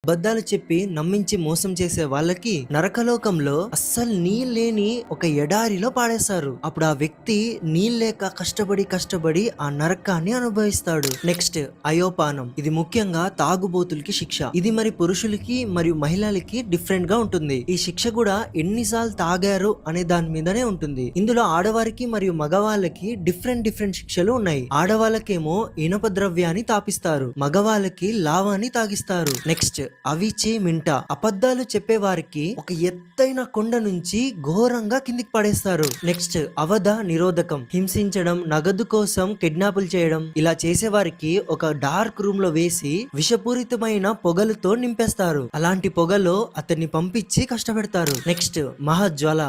అబద్ధాలు చెప్పి నమ్మించి మోసం చేసే వాళ్ళకి నరకలోకంలో అస్సలు నీళ్ళేని ఒక ఎడారిలో పాడేస్తారు. అప్పుడు ఆ వ్యక్తి నీళ్ళేక కష్టపడి ఆ నరకాన్ని అనుభవిస్తాడు. నెక్స్ట్ అయోపానం. ఇది ముఖ్యంగా తాగుబోతులకి శిక్ష. ఇది మరి పురుషులకి మరియు మహిళలకి డిఫరెంట్ గా ఉంటుంది. ఈ శిక్ష కూడా ఎన్నిసార్లు తాగారు అనే దాని మీదనే ఉంటుంది. ఇందులో ఆడవారికి మరియు మగవాళ్ళకి డిఫరెంట్ శిక్షలు ఉన్నాయి. ఆడవాళ్ళకేమో ఇనప ద్రవ్యాన్ని తాపిస్తారు, మగవాళ్ళకి లావాని తాగిస్తారు. నెక్స్ట్ అవిచి మింట. అబద్ధాలు చెప్పే వారికి ఒక ఎత్తైన కొండ నుంచి ఘోరంగా కిందికి పడేస్తారు. నెక్స్ట్ అవధ నిరోధకం. హింసించడం, నగదు కోసం కిడ్నాపులు చేయడం, ఇలా చేసే వారికి ఒక డార్క్ రూమ్ లో వేసి విషపూరితమైన పొగలతో నింపేస్తారు. అలాంటి పొగలో అతన్ని పంపించి కష్టపెడతారు. నెక్స్ట్ మహాజ్వాల.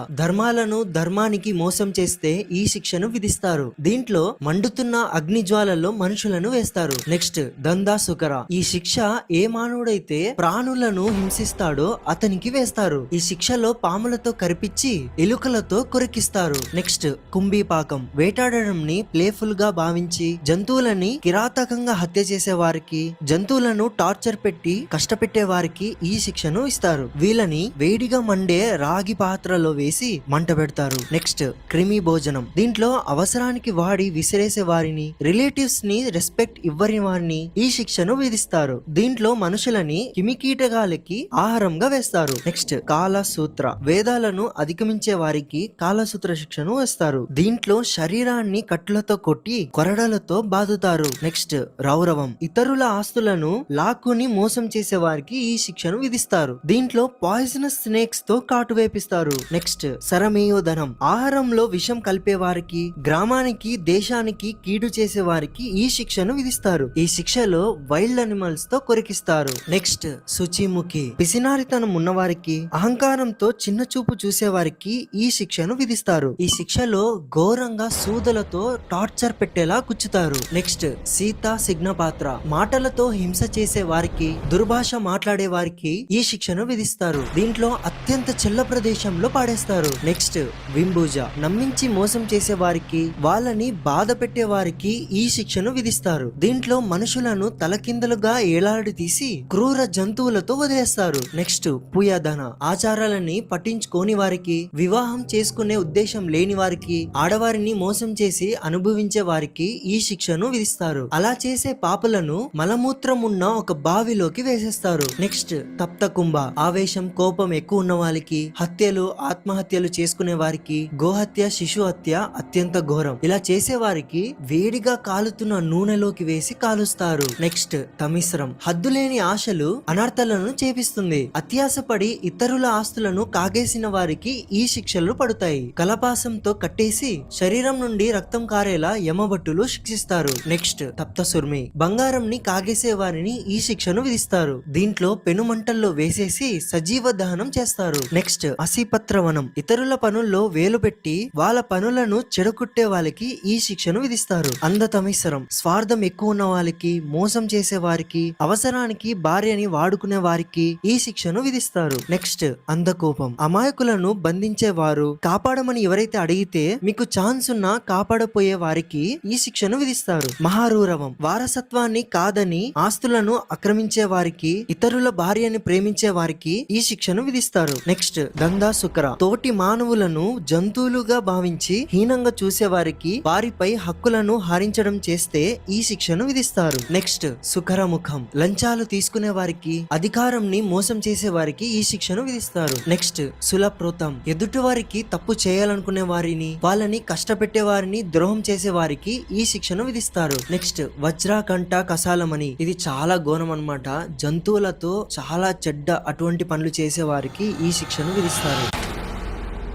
ధర్మానికి మోసం చేస్తే ఈ శిక్షను విధిస్తారు. దీంట్లో మండుతున్న అగ్ని జ్వాలలో మనుషులను వేస్తారు. నెక్స్ట్ దందాసుకర. ఈ శిక్ష ఏ మానవుడైతే ప్రాణులను హింసిస్తాడో అతనికి వేస్తారు. ఈ శిక్షలో పాములతో కరిపించి ఎలుకలతో కొరికిస్తారు. నెక్స్ట్ కుంభీపాకం. వేటాడడంని ప్లేఫుల్ గా భావించి జంతువులని కిరాతకంగా హత్య చేసే వారికి, జంతువులను టార్చర్ పెట్టి కష్టపెట్టే వారికి ఈ శిక్షను ఇస్తారు. వీళ్ళని వేడిగా మండే రాగి పాత్రలో వేసి మంట పెడతారు. నెక్స్ట్ క్రిమి భోజనం. దీంట్లో అవసరానికి వాడి విసిరేసే వారిని, రిలేటివ్స్ ని రెస్పెక్ట్ ఇవ్వని వారిని ఈ శిక్షను విధిస్తారు. దీంట్లో మనుషులని కిమికీటకాలకి ఆహారంగా వేస్తారు. నెక్స్ట్ కాలసూత్ర. వేదాలను అధిగమించే వారికి కాలసూత్ర శిక్షను వేస్తారు. దీంట్లో శరీరాన్ని కట్టులతో కొట్టి కొరడలతో బాదుతారు. నెక్స్ట్ రౌరవం. ఇతరుల ఆస్తులను లాక్కుని మోసం చేసే వారికి ఈ శిక్షను విధిస్తారు. దీంట్లో పాయిజనస్ స్నేక్స్ తో కాటు వేపిస్తారు. నెక్స్ట్ సరమేయోధనం. ఆహారంలో విషం కలిపే వారికి, గ్రామానికి దేశానికి కీడు చేసే వారికి ఈ శిక్షను విధిస్తారు. ఈ శిక్షలో వైల్డ్ అనిమల్స్ తో కొరికిస్తారు. నెక్స్ట్ శుచిముఖి. పిసినారితనం ఉన్నవారికి, అహంకారంతో చిన్న చూపు చూసే వారికి ఈ శిక్షను విధిస్తారు. ఈ శిక్షలో ఘోరంగా సూదులతో టార్చర్ పెట్టేలా కుచ్చుతారు. నెక్స్ట్ సీత సిగ్నపాత్ర. మాటలతో హింస చేసే వారికి, దుర్భాష మాట్లాడే వారికి ఈ శిక్షను విధిస్తారు. దీంట్లో అత్యంత చెల్ల ప్రదేశంలో పాడేస్తారు. నెక్స్ట్ వింబూజ. నమ్మించి మోసం చేసే వారికి, వాళ్ళని బాధ పెట్టే వారికి ఈ శిక్షను విధిస్తారు. దీంట్లో మనుషులను తలకిందలుగా ఏలాడి తీసి క్రూర జంతువులతో వదిలేస్తారు. నెక్స్ట్ పుయధన. ఆచారాలని పట్టించుకోని వారికి, వివాహం చేసుకునే ఉద్దేశం లేని వారికి, ఆడవారిని మోసం చేసి అనుభవించే వారికి ఈ శిక్షను విధిస్తారు. అలా చేసే పాపలను మలమూత్రం ఉన్న ఒక బావిలోకి వేసేస్తారు. నెక్స్ట్ తప్తకుంభ. ఆవేశం, కోపం ఎక్కువ ఉన్న వాళ్ళకి, హత్యలు, ఆత్మహత్యలు చేసుకునే వారికి, గోహత్య, శిశు హత్య అత్యంత ఘోరం. ఇలా చేసే వారికి వేడిగా కాలుతున్న నూనెలోకి వేసి కాలుస్తారు. నెక్స్ట్ తమిశ్రం. హద్దులేని ఆశలు అనర్థాలను చేపిస్తుంది. అత్యాసపడి ఇతరుల ఆస్తులను కాగేసిన వారికి ఈ శిక్షలు పడతాయి. కలపాసంతో కట్టేసి శరీరం నుండి రక్తం కారేలా యమభట్టులు శిక్షిస్తారు. నెక్స్ట్ తప్తసుర్మి. బంగారం ని కాగేసే వారిని ఈ శిక్షను విధిస్తారు. దీంట్లో పెనుమంటల్లో వేసేసి సజీవ దహనం చేస్తారు. నెక్స్ట్ అసిపత్రవనం. ఇతరుల పనుల్లో వేలు పెట్టి వాళ్ళ పనులను చెడగొట్టే వాళ్ళకి ఈ శిక్షను విధిస్తారు. అంధతమిశ్రం. స్వార్థం ఎక్కువ ఉన్న వాళ్ళకి, మోసం చేసే వారికి, అవసరానికి భార్యని వాడుకునే వారికి ఈ శిక్షను విధిస్తారు. నెక్స్ట్ అంధకోపం. అమాయకులను బంధించే వారు, కాపాడమని ఎవరైతే అడిగితే మీకు ఛాన్స్ ఉన్నా కాపాడపోయే వారికి ఈ శిక్షను విధిస్తారు. మహారూరవం. వారసత్వాన్ని కాదని ఆస్తులను ఆక్రమించే వారికి, ఇతరుల భార్యని ప్రేమించే వారికి ఈ శిక్షను విధిస్తారు. నెక్స్ట్ దందాసుకర. తోటి మానవులను జంతువులుగా భావించి హీనంగా చూసే వారికి, వారిపై హక్కులను హరించడం చేస్తే ఈ శిక్షను విధిస్తారు. నెక్స్ట్ సుకరముఖం. లంచాలు తీసుకునే వారికి, అధికారంని మోసం చేసే వారికి ఈ శిక్షను విధిస్తారు. నెక్స్ట్ సులప్రోతం. ఎదుటి వారికి తప్పు చేయాలనుకునే వారిని, వాళ్ళని కష్టపెట్టే వారిని, ద్రోహం చేసే వారికి ఈ శిక్షను విధిస్తారు. నెక్స్ట్ వజ్రాకంఠ కసాలమని. ఇది చాలా ఘోరం అన్నమాట. జంతువులతో చాలా చెడ్డ అటువంటి పనులు చేసే వారికి ఈ శిక్షను విధిస్తారు.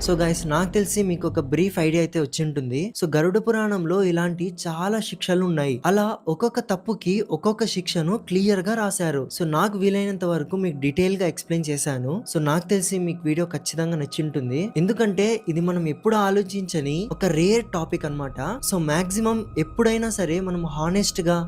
సో గైస్, నాకు తెలిసి మీకు ఒక బ్రీఫ్ ఐడియా అయితే వచ్చి ఉంటుంది. సో గరుడ పురాణంలో ఇలాంటి చాలా శిక్షలు ఉన్నాయి. అలా ఒక్కొక్క తప్పుకి ఒక్కొక్క శిక్షను క్లియర్ గా రాశారు. సో నాకు వీలైనంత వరకు మీకు డీటెయిల్ గా ఎక్స్ప్లెయిన్ చేశాను. సో నాకు తెలిసి మీకు వీడియో ఖచ్చితంగా నచ్చింటుంది. ఎందుకంటే ఇది మనం ఎప్పుడు ఆలోచించని ఒక రేర్ టాపిక్ అన్నమాట. సో మాక్సిమం ఎప్పుడైనా సరే మనం హానెస్ట్ గా